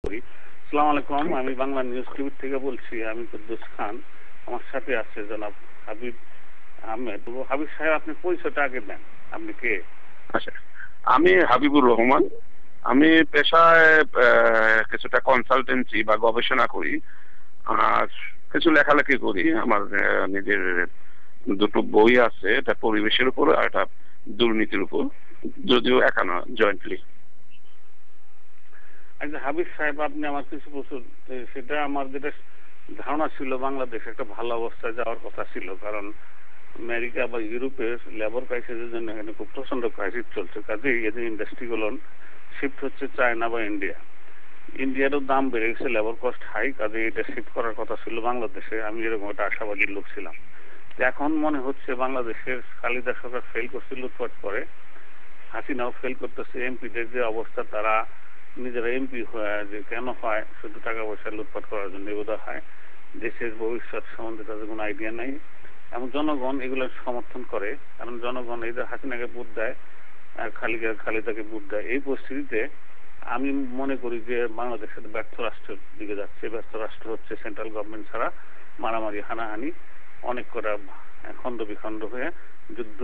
আসসালামু আলাইকুম, আমি বাংলা নিউজ টিভি থেকে বলছি। আমি কুদ্দুস খান, আমার সাথে আছে জনাব হাবিব আহমেদ। হাবিব সাহেব, আপনি পরিচয়টা আগে দেন, আপনি কে? আচ্ছা, আমি হাবিবুর রহমান। আমি পেশায় কিছুটা কনসালটেন্সি বা গবেষণা করি, আর কিছু লেখালেখি করি। আমার নিজের দুটো বই আছে, এটা পরিবেশের উপর আর একটা দুর্নীতির উপর, যদিও একানা জয়েন্টলি। আচ্ছা হাবিব সাহেব, আপনি আমার কিছু প্রশ্ন, সেটা আমার যেটা ধারণা ছিল, বাংলাদেশ একটা ভালো অবস্থায় যাওয়ার কথা ছিল, কারণ আমেরিকা বা ইউরোপের লেবার ক্রাইসিসের জন্য এখানে খুব প্রচন্ড ক্রাইসিস চলছে। কাজেই এদের ইন্ডাস্ট্রিগুলো শিফট হচ্ছে চায়না বা ইন্ডিয়া। ইন্ডিয়ারও দাম বেড়ে গেছে, লেবার কস্ট হাই, কাজে এটা শিফট করার কথা ছিল বাংলাদেশে। আমি এরকম একটা আশাবাদী লোক ছিলাম। এখন মনে হচ্ছে বাংলাদেশের খালেদা সরকার ফেল করছে লুটপাট করে, হাসিনাও ফেল করতেছে। এমপিদের যে অবস্থা, তারা নিজেরা এমপি যে কেন হয়, শুধু টাকা পয়সা লুটপাট করার জন্য বোধ হয়। দেশের ভবিষ্যৎ সম্বন্ধে তাদের কোনো আইডিয়া নাই, এবং জনগণ এগুলো সমর্থন করে, কারণ জনগণ এই যে হাসিনাকে ভোট দেয়, খালেদাকে ভোট দেয়। এই পরিস্থিতিতে আমি মনে করি যে বাংলাদেশ ব্যর্থ রাষ্ট্রের দিকে যাচ্ছে। ব্যর্থ রাষ্ট্র হচ্ছে সেন্ট্রাল গভর্নমেন্ট ছাড়া মারামারি, হানাহানি, অনেক কটা খণ্ড বিখণ্ড হয়ে যুদ্ধ,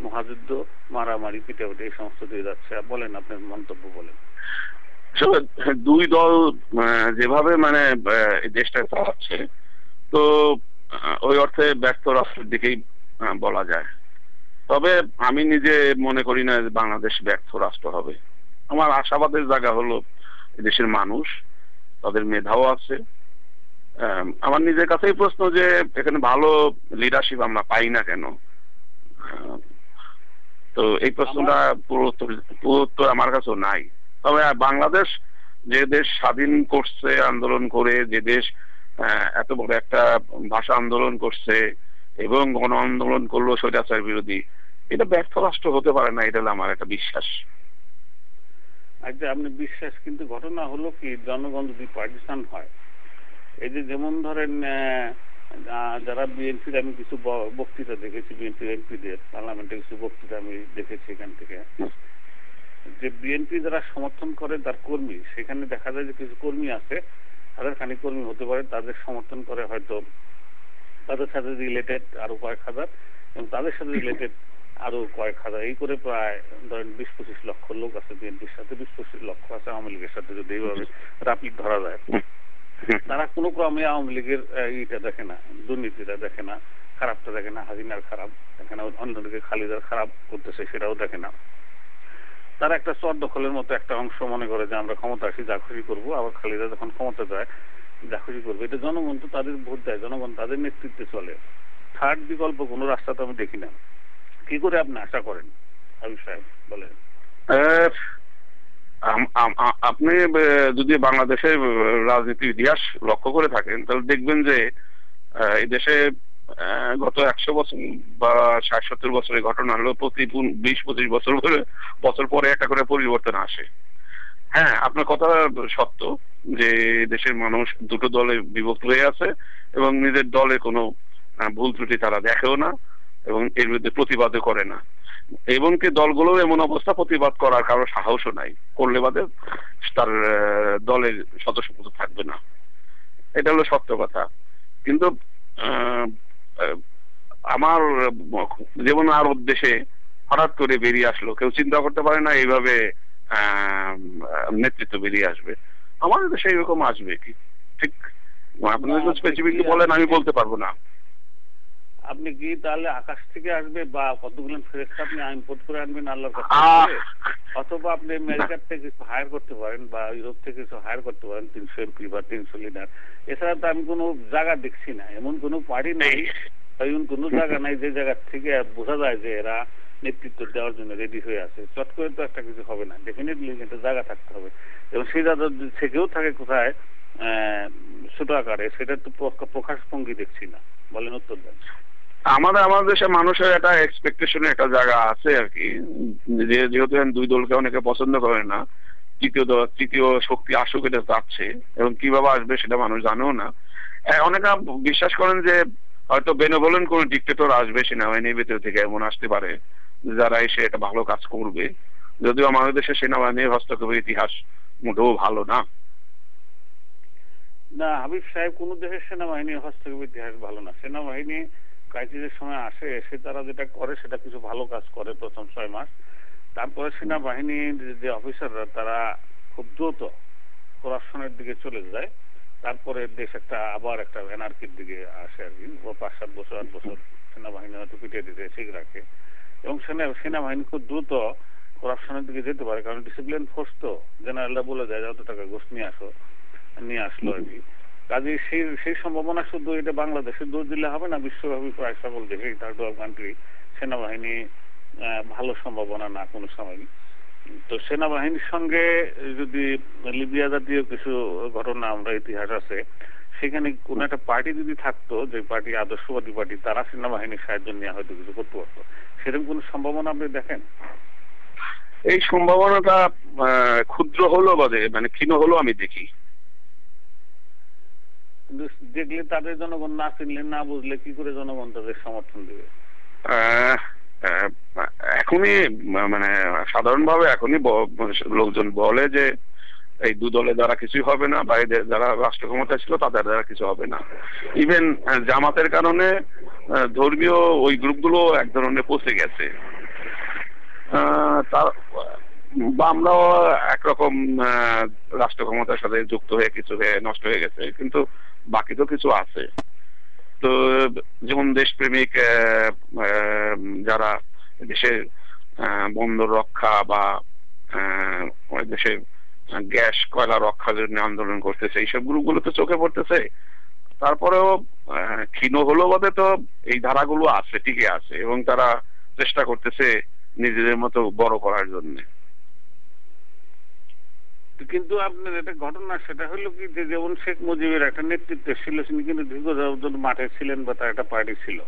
মহাযুদ্ধ, মারামারি, পিটাপিটি, এই সমস্ত দিয়ে যাচ্ছে। বলেন, আপনার মন্তব্য বলেন। দুই দল যেভাবে দেশটা চালাচ্ছে, তো ওই অর্থে ব্যর্থ রাষ্ট্রের দিকেই বলা যায়। তবে আমি নিজে মনে করি না যে বাংলাদেশ ব্যর্থ রাষ্ট্র হবে। আমার আশাবাদের জায়গা হলো দেশের মানুষ, তাদের মেধাও আছে। আমার নিজের কাছেই প্রশ্ন যে এখানে ভালো লিডারশিপ আমরা পাই না কেন। তো এই প্রশ্নটা পুরো উত্তর আমার কাছেও নাই। তবে বাংলাদেশ যে দেশ স্বাধীন করছে আন্দোলন করে, যে দেশ এত বড় একটা ভাষা আন্দোলন করছে এবং গণ আন্দোলন করলো স্বৈরাচার বিরোধী, এটা ব্যর্থ রাষ্ট্র হতে পারে না, এটা হলো আমার একটা বিশ্বাস। আচ্ছা, আপনি বিশ্বাস, কিন্তু ঘটনা হলো কি, জনগণ যদি পার্টিসান হয়, এই যে যেমন ধরেন যারা বিএনপির, আমি কিছু বক্তৃতা দেখেছি বিএনপির এমপিদের, পার্লামেন্টে কিছু বক্তৃতা আমি দেখেছি এখান থেকে, যে বিএনপি যারা সমর্থন করে তার কর্মী, সেখানে দেখা যায় যে কিছু কর্মী আছে, তাদের খানিক কর্মী হতে পারে, তাদের সমর্থন করে হয়তো তাদের সাথে রিলেটেড আরো কয়েক হাজার, এবং তাদের সাথে রিলেটেড আরো কয়েক হাজার, এই করে প্রায় ধরেন 20-25 লক্ষ লোক আছে বিএনপির সাথে, 20-25 লক্ষ আছে আওয়ামী লীগের সাথে, যদি এইভাবে রাপলিক ধরা যায়। তারা কোনো ক্রমে আওয়ামী লীগের ইটা দেখে না, দুর্নীতিটা দেখে না, খারাপটা দেখে না, হাসিনার খারাপ দেখে না, অন্যদিকে খালিদার খারাপ করতেছে সেটাও দেখে না। তারা একটা চর দখলের মতো একটা অংশ মনে করে যে আমরা ক্ষমতা আসি যা খুশি করবো, আবার খালিদা যখন ক্ষমতা যায় যা খুশি করবো। এটা জনগণ তো তাদের ভোট দেয়, জনগণ তাদের নেতৃত্বে চলে। থার্ড বিকল্প কোনো রাস্তা তো আমি দেখি না। কি করে আপনি আশা করেন হাবিব সাহেব, বলেন। আপনি যদি বাংলাদেশের রাজনীতির ইতিহাস লক্ষ্য করে থাকেন, তাহলে দেখবেন যে এই দেশে গত 100 বছর বা 60-70 বছরের ঘটনা হলো প্রতি 20-25 বছর পরে একটা করে পরিবর্তন আসে। হ্যাঁ, আপনার কথা সত্য যে দেশের মানুষ দুটো দলে বিভক্ত হয়ে আছে এবং নিজের দলে কোনো ভুল ত্রুটি তারা দেখেও না এবং এর বিরুদ্ধে প্রতিবাদও করে না। এবং কি দলগুলো এমন অবস্থা, প্রতিবাদ করার কারো সাহসও নাই, করলে বাদে তার দলের সদস্যপদ থাকবে না। এটা হলো সত্য কথা। কিন্তু আমার যেমন আরব দেশে হঠাৎ করে বেরিয়ে আসলো, কেউ চিন্তা করতে পারে না এইভাবে নেতৃত্ব বেরিয়ে আসবে। আমাদের দেশে এরকম আসবে কি? ঠিক আপনাদের স্পেসিফিকলি বলেন, আমি বলতে পারবো না। আপনি কি তাহলে আকাশ থেকে আসবে বা কতগুলো ফেরেশতা আপনি ইম্পোর্ট করে আনবেন আল্লাহর কাছ থেকে, অথবা আপনি আমেরিকার থেকে কিছু হায়ার করতে পারেন বা ইউরোপ থেকে কিছু হায়ার করতে পারেন, 300 এমপি বা 300 লিডার। এছাড়া তো আমি কোনো জায়গা দেখছি না, এমন কোনো পার্টি নাই, এমন কোনো জায়গা নাই যে জায়গা থেকে বোঝা যায় যে এরা নেতৃত্ব দেওয়ার জন্য রেডি হয়ে আছে। চট করে তো একটা কিছু হবে না, ডেফিনেটলি একটা জায়গা থাকতে হবে, এবং সেই জায়গা থেকেও থাকে কোথায় ছোট আকারে, সেটা তো প্রকাশ ভঙ্গি দেখছি না। বলেন, উত্তর দেন। আমাদের দেশের মানুষের একটা এক্সপেকটেশন একটা জায়গা আছে আর কি, যেহেতু দুই দলকে অনেকে পছন্দ করে না, তৃতীয় শক্তি আসুক এটা চাচ্ছে, এবং কিভাবে আসবে সেটা মানুষ জানেও না। অনেকে বিশ্বাস করেন যে হয়তো বেনভোলেন্ট কোন ডিক্টেটর আসবে সেনাবাহিনীর ভিতর থেকে, এমন আসতে পারে যারা এসে এটা ভালো কাজ করবে। যদিও আমাদের দেশের সেনাবাহিনীর হস্তক্ষেপের ইতিহাস মোটেও ভালো না। না, হাবিব সাহেব কোন দেশের সেনাবাহিনীর হস্তক্ষেপ ইতিহাস ভালো না। সেনাবাহিনী ক্রাইসিসের সময় আসে, এসে তারা যেটা করে সেটা কিছু ভালো কাজ করে প্রথম 6 মাস। তারপরে সেনাবাহিনীর যে অফিসাররা তারা খুব দ্রুত করাপশনের দিকে চলে যায়। তারপরে দেশ আবার একটা এনার্কির দিকে আসে আর কি। 5-7 বছর 8 বছর সেনাবাহিনী হয়তো পিটিয়ে দিতে ঠিক রাখে, এবং সেনাবাহিনী খুব দ্রুত করাপশনের দিকে যেতে পারে, কারণ ডিসিপ্লিন ফোর্স তো জেনারেলরা বলে যায় যত টাকা ঘুষ নিয়ে আসলো আর কি। কাজে সেই সম্ভাবনা শুধু এটা বাংলাদেশের দোষ দিলে হবে না, বিশ্বব্যাপী প্রায় সকল দেশেই থার্ড ওয়ার্ল্ড কান্ট্রি সেনাবাহিনী ভালো সম্ভাবনা না কোনো সময়। তো সেনাবাহিনীর সঙ্গে যদি লিবিয়া জাতীয় কিছু ঘটনা আমরা ইতিহাস আছে, সেখানে কোন একটা পার্টি যদি থাকতো, যে পার্টি আদর্শবাদী পার্টি, তারা সেনাবাহিনীর সাহায্য নিয়ে হয়তো কিছু করতে পারতো, সেরকম কোন সম্ভাবনা আপনি দেখেন? এই সম্ভাবনাটা ক্ষুদ্র হলো বাদে মানে ক্ষীণ হলো আমি দেখি। কিন্তু দেখলে তাদের জনগণ না চিনলে না বুঝলে কি করে জনগণ তাদের সমর্থন দেবে? এখনই মানে সাধারণভাবে এখনই লোকজন বলে যে এই দু দলের দ্বারা কিছুই হবে না, বা এদের যারা রাষ্ট্র ক্ষমতায় ছিল তাদের দ্বারা কিছু হবে না। ইভেন জামাতের কারণে ধর্মীয় ওই গ্রুপগুলো এক ধরনের পচে গেছে। তার বা আমরাও একরকম রাষ্ট্র ক্ষমতার সাথে যুক্ত হয়ে কিছু হয়ে নষ্ট হয়ে গেছে, কিন্তু বাকি তো কিছু আছে। তো যেমন দেশপ্রেমিক যারা দেশের বন্দর রক্ষা বা দেশের গ্যাস কয়লা রক্ষার জন্য আন্দোলন করতেছে, এইসব গ্রুপগুলো তো চোখে পড়তেছে। তারপরেও ক্ষীণ হলো বলে তো এই ধারাগুলো আছে, টিকে আছে, এবং তারা চেষ্টা করতেছে নিজেদের মতো বড় করার জন্য। কিন্তু আপনার একটা ঘটনা সেটা হলো কি, যে যেমন শেখ মুজিবের একটা নেতৃত্ব ছিল, তিনি কিন্তু দীর্ঘদিন মাঠে ছিলেন, বা তার একটা পার্টি ছিল,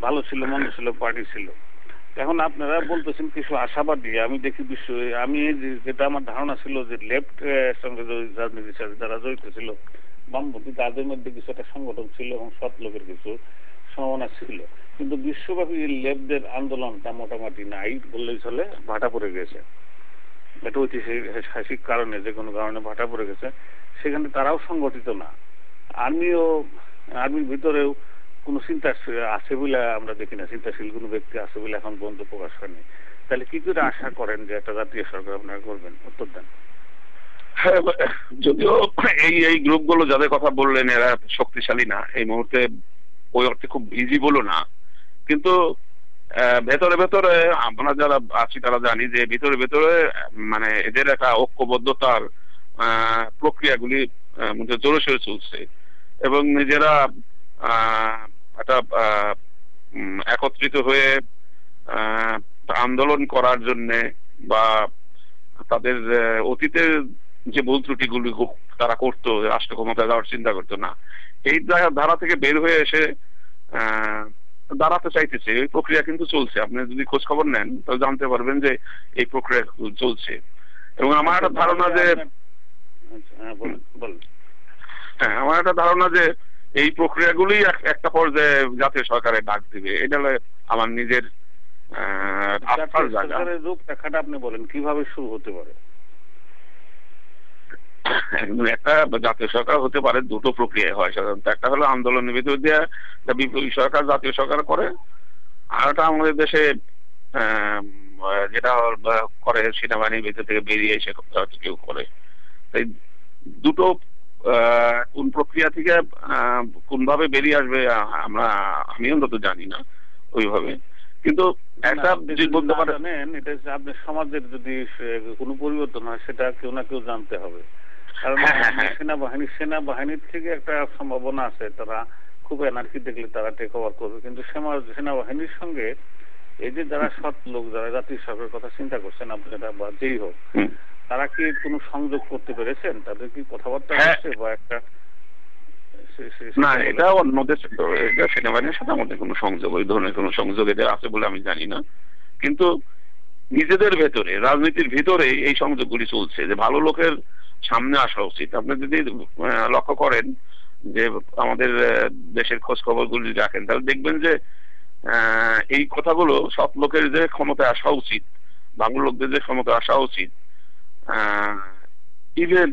ভালো ছিল মন্দ ছিল, পার্টি ছিল। এখন আপনারা বলতেছেন কিছু আশাবাদী, আমি দেখি আমি যেটা আমার ধারণা ছিল যে লেফট সঙ্গে রাজনীতির সাথে যারা জড়িত ছিল, বামপন্থী, তাদের মধ্যে কিছু একটা সংগঠন ছিল এবং সৎ লোকের কিছু সম্ভাবনা ছিল। কিন্তু বিশ্বব্যাপী লেফটদের আন্দোলনটা মোটামুটি নাই বললেই চলে, ভাটা পড়ে গেছে। এটা ঐতিহাসিক কারণে, যে কোনো কারণে ভাটা পড়ে গেছে। সেখানে তারাও সংগঠিত না। আর্মির ভিতরেও কোন চিন্তা আছে বলে আমরা দেখি না, চিন্তাশীল কোন ব্যক্তি আছে বলে এখন পর্যন্ত প্রকাশ হয়নি। তাহলে কি করে আশা করেন যে একটা জাতীয় সরকার আপনারা করবেন? উত্তর দেন। হ্যাঁ, যদিও এই গ্রুপগুলো যাদের কথা বললেন এরা শক্তিশালী না এই মুহূর্তে, ওই অর্থে খুব ইজি বলো না, কিন্তু ভেতরে ভেতরে আমরা যারা আছি তারা জানি যে ভিতরে ভেতরে মানে এদের একটা ঐক্যবদ্ধতার প্রক্রিয়াগুলি মধ্যে জোরে সোরে চলছে, এবং নিজেরা একটা একত্রিত হয়ে আন্দোলন করার জন্য, বা তাদের অতীতের যে ভুল ত্রুটিগুলি তারা করতো, রাষ্ট্র ক্ষমতায় যাওয়ার চিন্তা করতো না, এই ধারা থেকে বের হয়ে এসে দাঁড়াতে চাইতেছে। এই প্রক্রিয়া কিন্তু চলছে, আপনি যদি খোঁজ খবর নেন তাহলে জানতে পারবেন যে এই প্রক্রিয়া চলছে। এবং আমার একটা ধারণা যে আমার একটা ধারণা যে এই প্রক্রিয়াগুলি একটা পর্যায়ে জাতীয় সরকারের ডাক দিবে। এটা হলো আমার নিজের আস্থার জায়গা। রূপরেখাটা আপনি বলেন কিভাবে শুরু হতে পারে? একটা জাতীয় সরকার হতে পারে দুটো প্রক্রিয়া হয় সাধারণত। একটা হলো আন্দোলনের ভিতর দিয়ে বিপ্লবী সরকার জাতীয় সরকার করে, আর একটা আমাদের দেশে যেটা করে সেনাবাহিনীর ভিতর থেকে বেরিয়ে এসে কেউ করে। এই দুটো কোন প্রক্রিয়া থেকে কোন ভাবে বেরিয়ে আসবে আমি অন্তত জানি না ওইভাবে, কিন্তু একটা বলতে পারেন এটা আপনার সমাজের যদি কোনো পরিবর্তন হয় সেটা কেউ না কেউ জানতে হবে। কারণ সেনাবাহিনীর থেকে একটা সম্ভাবনা আছে, তারা খুব এনার্জি দেখলে তারা টেক ওভার করবে, কিন্তু সেনাবাহিনীর সঙ্গে এই যে যারা সৎ লোক, যারা জাতীয় সরকারের কথা চিন্তা করছেন আপনারা বা যেই হোক, তারা কি কোনো সংযোগ করতে পেরেছেন? তাদের কি কথাবার্তা হচ্ছে বা একটা? না, এটা অন্য দেশে, এটা সেনাবাহিনীর সাথে আমাদের কোনো সংযোগ, ওই ধরনের কোনো সংযোগ এদের আছে বলে আমি জানি না। কিন্তু নিজেদের ভেতরে, রাজনীতির ভিতরে এই সংযোগগুলি চলছে যে ভালো লোকের সামনে আসা উচিত। আপনি যদি লক্ষ্য করেন যে আমাদের দেশের খোঁজ খবরগুলি রাখেন, তাহলে দেখবেন যে এই কথাগুলো সৎ লোকের যে ক্ষমতায় আসা উচিত, ভালো লোকদের যে ক্ষমতায় আসা উচিত, ইভেন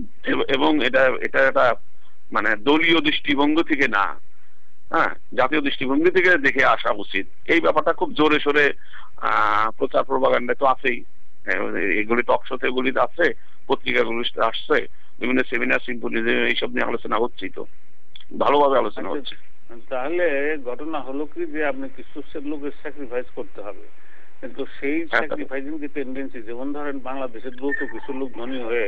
এবং এটা একটা মানে দলীয় দৃষ্টিভঙ্গি থেকে না, হ্যাঁ, জাতীয় দৃষ্টিভঙ্গি থেকে দেখে আসা উচিত। এই ব্যাপারটা খুব জোরে সোরে প্রচার প্রপাগান্ডা তো আছেই, এগুলি টক শোতে এগুলিতে আছে, পত্রিকাগুলিতে আসছে, বিভিন্ন সেমিনার সিম্পোজিয়াম এইসব নিয়ে আলোচনা হচ্ছেই, তো ভালোভাবে আলোচনা হচ্ছে। তাহলে ঘটনা হলো কি যে আপনি কিছু লোকের স্যাক্রিফাইস করতে হবে, কিন্তু সেই স্যাক্রিফাইসিং যে টেন্ডেন্সি, যেমন ধরেন বাংলাদেশের দ্রুত কিছু লোক ধনী হয়ে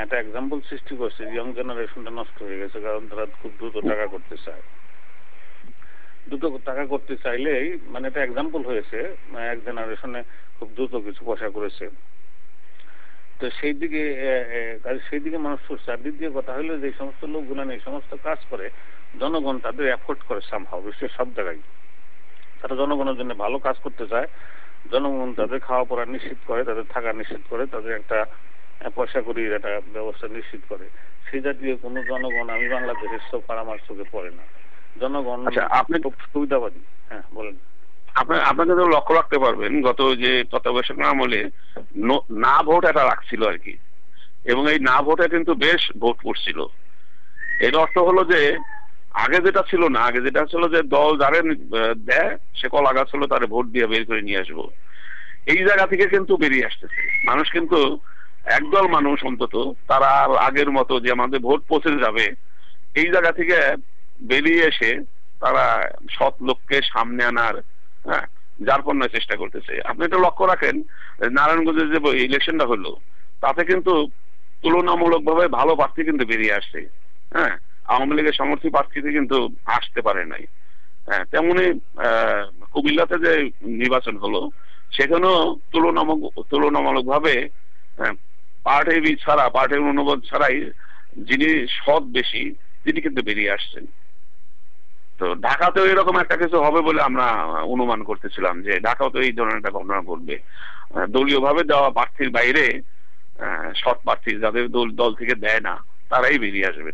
একটা এক্সাম্পল সৃষ্টি করছে, ইয়ং জেনারেশনটা নষ্ট হয়ে গেছে, কারণ তারা খুব দ্রুত টাকা করতে চায়। দ্রুত টাকা করতে চাইলেই মানে একটা এক্সাম্পল হয়েছে, এক জেনারেশনে খুব দ্রুত কিছু পয়সা করেছে, তো সেই দিকে মানুষ ছুটছে। আর দ্বিতীয় কথা হলো যে সমস্ত লোকগুলো এই সমস্ত কাজ করে, জনগণ তাদের এফোর্ট করে সামহাও, বিশ্বের সব জায়গায় তারা জনগণের জন্য ভালো কাজ করতে চায়, জনগণ তাদের খাওয়া পড়া নিশ্চিত করে, তাদের থাকা নিশ্চিত করে, তাদের একটা পয়সা করির একটা ব্যবস্থা নিশ্চিত করে। সেই জাতীয় কোনো জনগণ আমি বাংলাদেশের সব আমার চোখে পড়ে না। জনগণ আপনি খুব সুবিধাবাদী। হ্যাঁ বলেন। আপনাকে তো লক্ষ্য রাখতে পারবেন, গত যে তত্ত্বাবধায়ক আমলে না ভোট এটা রাখছিল আর কি, এবং এই না ভোটে কিন্তু বেশ ভোট পড়ছিল। এর অর্থ হলো যে আগে যেটা ছিল না, আগে যেটা ছিল যে দল যারে দেয় সে কলা গাছ হলো তারে ভোট দিয়ে বের করে নিয়ে আসবো, এই জায়গা থেকে কিন্তু বেরিয়ে আসতেছে মানুষ। কিন্তু একদল মানুষ অন্তত তারা আগের মতো যে আমাদের ভোট পৌঁছে যাবে এই জায়গা থেকে বেরিয়ে এসে তারা সৎ লোককে সামনে আনার যার পণ্যের চেষ্টা করতেছে। আপনি এটা লক্ষ্য রাখেন, নারায়ণগঞ্জের যে ইলেকশনটা হলো তাতে কিন্তু তুলনামূলকভাবে ভালো প্রার্থী কিন্তু বেরিয়ে আসছে। হ্যাঁ, আওয়ামী লীগের সমর্থী প্রার্থীতে কিন্তু আসতে পারে নাই। তেমনি কুমিল্লাতে যে নির্বাচন হলো সেখানেও তুলনামূলকভাবে পার্টি ছাড়া, পার্টির অনুবাদ ছাড়াই যিনি সৎ বেশি তিনি কিন্তু বেরিয়ে আসছেন। তো ঢাকাতেও এরকম একটা কিছু হবে বলে আমরা অনুমান করতেছিলাম, যে ঢাকাও তো এই ধরনের একটা ঘটনা ঘটবে। দলীয় ভাবে দেওয়া প্রার্থীর বাইরে সৎ প্রার্থী যাদের দল থেকে দেয় না তারাই বেরিয়ে আসবে।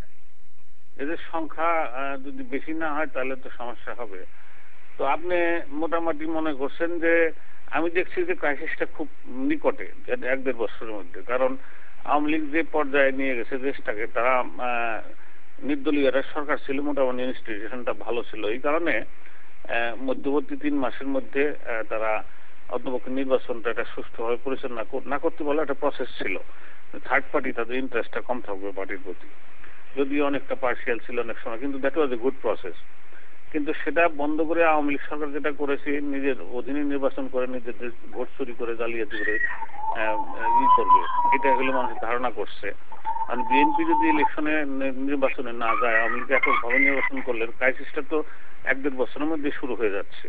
এদের সংখ্যা যদি বেশি না হয় তাহলে তো সমস্যা হবে। তো আপনি মোটামুটি মনে করছেন যে, আমি দেখছি যে ক্রাইসিসটা খুব নিকটে, 1-1.5 বছরের মধ্যে। কারণ আওয়ামী লীগ যে পর্যায়ে নিয়ে গেছে দেশটাকে, তারা নির্দলীয় সরকার ছিল, মোটামুটি ইনস্টিটিউশনটা ভালো ছিল, এই কারণে মধ্যবর্তী 3 মাসের মধ্যে তারা অন্তপক্ষে নির্বাচনটা একটা সুষ্ঠুভাবে পরিচালনা না করতে বলে একটা প্রসেস ছিল। থার্ড পার্টি তাদের ইন্টারেস্টটা কম থাকবে পার্টির প্রতি, যদিও অনেকটা পার্সিয়াল ছিল অনেক সময়, কিন্তু that was a good process. কিন্তু সেটা বন্ধ করে আওয়ামী লীগ সরকার যেটা করেছে, নিজের অধীনে নির্বাচন করে, নিজের ভোট চুরি করে, জালিয়াতি করে করবে, এটা হলো মানুষের ধারণা করছে। আর বিএনপি যদি ইলেকশনে নির্বাচনে না যায়, আওয়ামী লীগ এককভাবে নির্বাচন করলে ক্রাইসিসটা তো 1-1.5 বছরের মধ্যে শুরু হয়ে যাচ্ছে।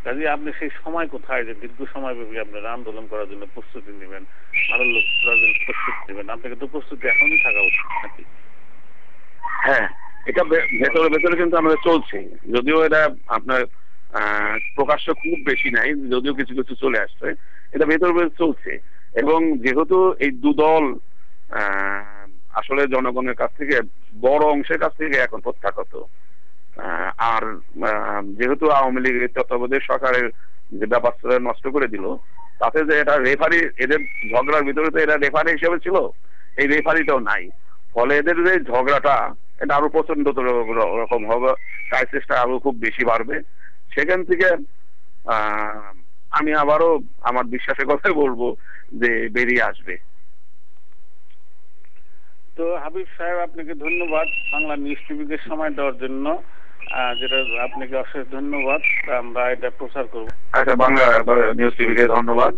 কাজে আপনি সেই সময় কোথায় যে দীর্ঘ সময় ব্যাপী আপনারা আন্দোলন করার জন্য প্রস্তুতি নেবেন, আরো লোক করার জন্য প্রস্তুতি নেবেন, আপনাকে তো প্রস্তুতি এখনই থাকা উচিত নাকি? হ্যাঁ, এটা ভেতরে কিন্তু আমাদের চলছে, যদিও এটা আপনার প্রকাশ্য খুব বেশি নাই, যদিও কিছু কিছু চলে আসছে, এটা ভেতরে চলছে। এবং যেহেতু এই দুদল আসলে জনগণের কাছ থেকে বড় অংশের কাছ থেকে এখন প্রত্যাগত, আর যেহেতু আওয়ামী লীগের তত্ত্বাবধায়ক সরকারের যে ব্যাপারটা নষ্ট করে দিল, তাতে যে এটা রেফারি, এদের ঝগড়ার ভিতরে তো এরা রেফারি হিসেবে ছিল, এই রেফারিটাও নাই। ফলে এদের যে ঝগড়াটা এটা আরো প্রচন্ড রকম হবে, ক্রাইসিসটা আরো খুব বেশি বাড়বে। সেখান থেকে আমি আবারও আমার বিশ্বাসের কথাই বলবো যে বেরিয়ে আসবে। তো হাবিব সাহেব, আপনাকে ধন্যবাদ বাংলা নিউজ টিভিকে সময় দেওয়ার জন্য, যেটা আপনাকে অশেষ ধন্যবাদ। আমরা এটা প্রচার করবো। আচ্ছা, বাংলা নিউজ টিভিকে ধন্যবাদ।